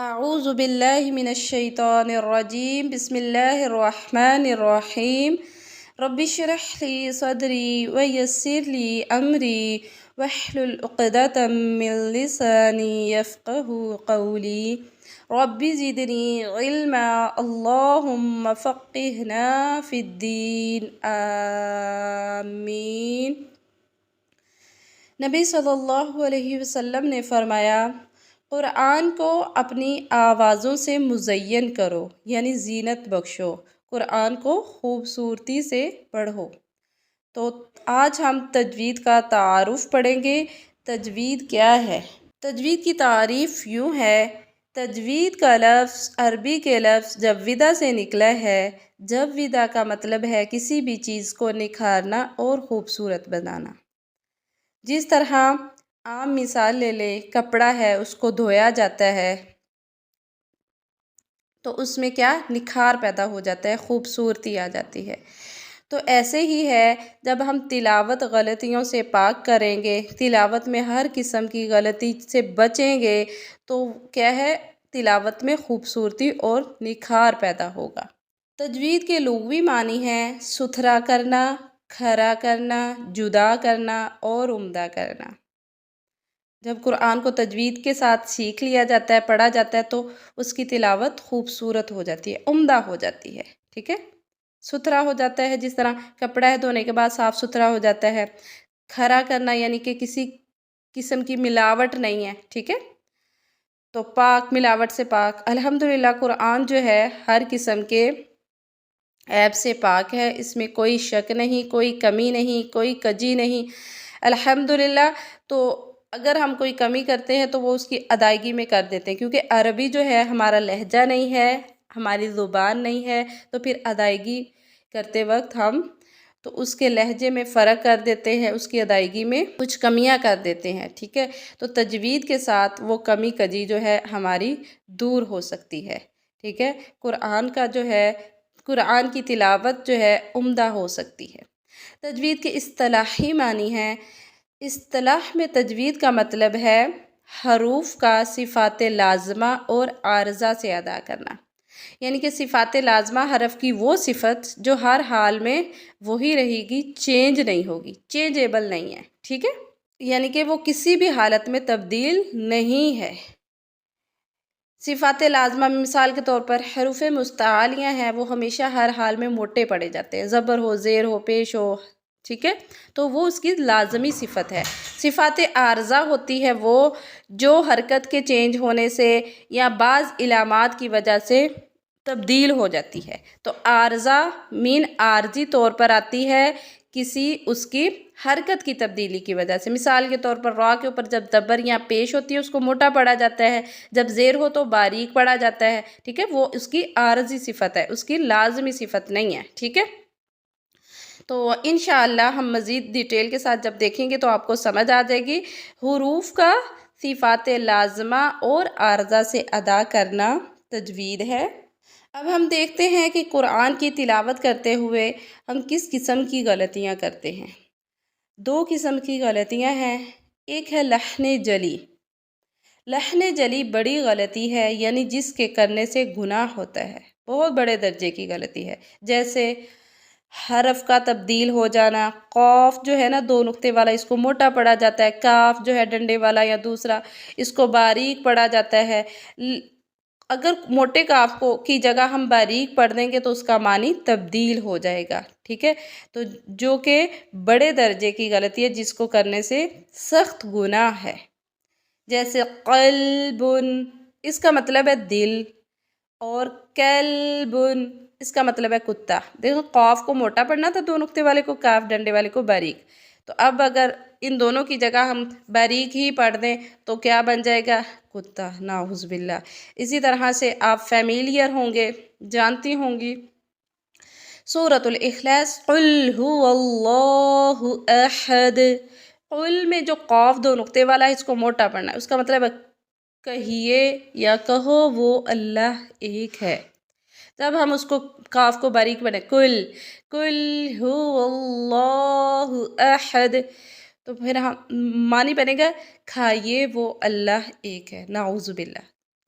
اعوذ باللہ من الشیطان الرجیم بسم اللہ الرحمن الرحیم رب اشرح لی صدری ویسر لی امری واحلل عقدۃ من لسانی یفقہوا قولی رب زدنی علما اللہم فقہنا فی الدین آمین۔ نبی صلی اللہ علیہ وسلم نے فرمایا، قرآن کو اپنی آوازوں سے مزین کرو، یعنی زینت بخشو، قرآن کو خوبصورتی سے پڑھو۔ تو آج ہم تجوید کا تعارف پڑھیں گے۔ تجوید کیا ہے؟ تجوید کی تعریف یوں ہے، تجوید کا لفظ عربی کے لفظ جویدہ سے نکلا ہے۔ جویدہ کا مطلب ہے کسی بھی چیز کو نکھارنا اور خوبصورت بنانا۔ جس طرح عام مثال لے لیں، کپڑا ہے، اس کو دھویا جاتا ہے تو اس میں کیا نکھار پیدا ہو جاتا ہے، خوبصورتی آ جاتی ہے۔ تو ایسے ہی ہے، جب ہم تلاوت غلطیوں سے پاک کریں گے، تلاوت میں ہر قسم کی غلطی سے بچیں گے تو کیا ہے، تلاوت میں خوبصورتی اور نکھار پیدا ہوگا۔ تجوید کے لغوی معنی ہیں ستھرا کرنا، کھرا کرنا، جدا کرنا اور عمدہ کرنا۔ جب قرآن کو تجوید کے ساتھ سیکھ لیا جاتا ہے، پڑھا جاتا ہے، تو اس کی تلاوت خوبصورت ہو جاتی ہے، عمدہ ہو جاتی ہے، ٹھیک ہے، ستھرا ہو جاتا ہے۔ جس طرح کپڑا ہے، دھونے کے بعد صاف ستھرا ہو جاتا ہے۔ کھرا کرنا یعنی کہ کسی قسم کی ملاوٹ نہیں ہے، ٹھیک ہے، تو پاک، ملاوٹ سے پاک۔ الحمدللہ قرآن جو ہے ہر قسم کے عیب سے پاک ہے، اس میں کوئی شک نہیں، کوئی کمی نہیں، کوئی کجی نہیں، الحمدللہ۔ تو اگر ہم کوئی کمی کرتے ہیں تو وہ اس کی ادائیگی میں کر دیتے ہیں، کیونکہ عربی جو ہے ہمارا لہجہ نہیں ہے، ہماری زبان نہیں ہے، تو پھر ادائیگی کرتے وقت ہم تو اس کے لہجے میں فرق کر دیتے ہیں، اس کی ادائیگی میں کچھ کمیاں کر دیتے ہیں، ٹھیک ہے۔ تو تجوید کے ساتھ وہ کمی کجی جو ہے ہماری دور ہو سکتی ہے، ٹھیک ہے۔ قرآن کا جو ہے، قرآن کی تلاوت جو ہے عمدہ ہو سکتی ہے۔ تجوید کے اصطلاحی معنی ہیں، اصطلاح میں تجوید کا مطلب ہے حروف کا صفات لازمہ اور عارضہ سے ادا کرنا، یعنی کہ صفات لازمہ حرف کی وہ صفت جو ہر حال میں وہی رہے گی، چینج نہیں ہوگی، چینجیبل نہیں ہے، ٹھیک ہے، یعنی کہ وہ کسی بھی حالت میں تبدیل نہیں ہے۔ صفات لازمہ میں مثال کے طور پر حروف مستعلیہ ہیں، وہ ہمیشہ ہر حال میں موٹے پڑے جاتے ہیں، زبر ہو، زیر ہو، پیش ہو، ٹھیک ہے، تو وہ اس کی لازمی صفت ہے۔ صفات عارضہ ہوتی ہے وہ جو حرکت کے چینج ہونے سے یا بعض علامات کی وجہ سے تبدیل ہو جاتی ہے۔ تو عارضہ مین عارضی طور پر آتی ہے کسی اس کی حرکت کی تبدیلی کی وجہ سے۔ مثال کے طور پر را کے اوپر جب زبر یا پیش ہوتی ہے اس کو موٹا پڑھا جاتا ہے، جب زیر ہو تو باریک پڑھا جاتا ہے، ٹھیک ہے، وہ اس کی عارضی صفت ہے، اس کی لازمی صفت نہیں ہے، ٹھیک ہے۔ تو انشاءاللہ ہم مزید ڈیٹیل کے ساتھ جب دیکھیں گے تو آپ کو سمجھ آ جائے گی۔ حروف کا صفات لازمہ اور عارضہ سے ادا کرنا تجوید ہے۔ اب ہم دیکھتے ہیں کہ قرآن کی تلاوت کرتے ہوئے ہم کس قسم کی غلطیاں کرتے ہیں۔ دو قسم کی غلطیاں ہیں، ایک ہے لحن جلی۔ لحن جلی بڑی غلطی ہے، یعنی جس کے کرنے سے گناہ ہوتا ہے، بہت بڑے درجے کی غلطی ہے۔ جیسے حرف کا تبدیل ہو جانا، قاف جو ہے نا دو نقطے والا، اس کو موٹا پڑھا جاتا ہے، کاف جو ہے ڈنڈے والا یا دوسرا، اس کو باریک پڑھا جاتا ہے۔ اگر موٹے کاف کو کی جگہ ہم باریک پڑھ دیں گے تو اس کا معنی تبدیل ہو جائے گا، ٹھیک ہے، تو جو کہ بڑے درجے کی غلطی ہے، جس کو کرنے سے سخت گناہ ہے۔ جیسے قلب، اس کا مطلب ہے دل، اور کلب، اس کا مطلب ہے کتا۔ دیکھو قاف کو موٹا پڑھنا تھا، دو نقطے والے کو، کاف ڈنڈے والے کو باریک، تو اب اگر ان دونوں کی جگہ ہم باریک ہی پڑھ دیں تو کیا بن جائے گا؟ کتا، نعوذ باللہ۔ اسی طرح سے آپ فیملیئر ہوں گے، جانتی ہوں گی سورۃ الاخلاص، قل هو اللہ احد۔ قل میں جو قاف دو نقطے والا ہے، اس کو موٹا پڑھنا ہے، اس کا مطلب ہے کہیے یا کہو وہ اللہ ایک ہے۔ جب ہم اس کو قاف کو باریک بنائیں، قل هو اللہ احد، تو پھر ہم معنی بنے گا کھائیے وہ اللہ ایک ہے، نعوذ باللہ۔